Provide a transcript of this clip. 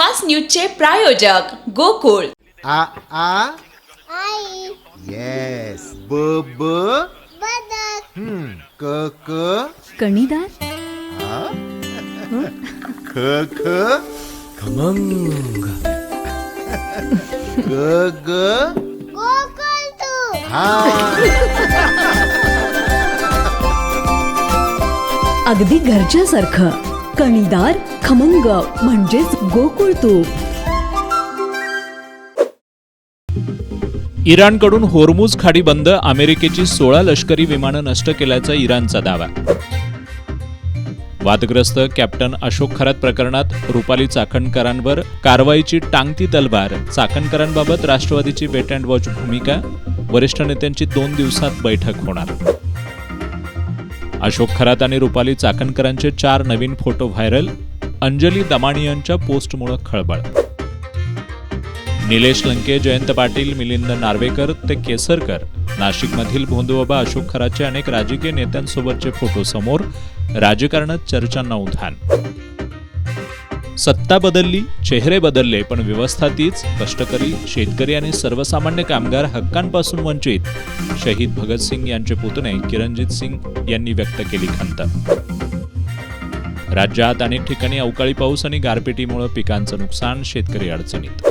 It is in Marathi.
सुपरफास्ट न्यूजचे प्रायोजक गोकुळ. आ आ आई येस ब ब बदक क क कणीदार, ख ख खमंग, ग ग गोकुळ तू हा अगदी घरच्यासारखं. कणीदार, खमंग म्हणजेच गोकुळ तूप. इराणकडून होर्मुझ खाडी बंद, अमेरिकेची 16 लष्करी विमानं नष्ट केल्याचा इराणचा दावा. वादग्रस्त कॅप्टन अशोक खरात प्रकरणात रुपाली चाकणकरांवर कारवाईची टांगती तलवार. चाकणकरांबाबत राष्ट्रवादीची वेट अँड वॉच भूमिका. वरिष्ठ नेत्यांची 2 दिवसात बैठक होणार. अशोक खरात आणि रुपाली चाकणकरांचे 4 नवीन फोटो व्हायरल. अंजली दमानियांच्या पोस्टमुळे खळबळ. निलेश लंके, जयंत पाटील, मिलिंद नार्वेकर ते केसरकर. नाशिकमधील भोंदूबाबा अशोक खरातचे अनेक राजकीय नेत्यांसोबतचे फोटो समोर. राजकारणात चर्चांना उधाण. सत्ता बदलली, चेहरे बदलले, पण व्यवस्था तीच. कष्टकरी, शेतकरी आणि सर्वसामान्य कामगार हक्कांपासून वंचित. शहीद भगतसिंग यांचे पुतणे किरणजित सिंग यांनी व्यक्त केली खंत. राज्यात अनेक ठिकाणी अवकाळी पाऊस आणि गारपिटीमुळे पिकांचं नुकसान, शेतकरी अडचणीत.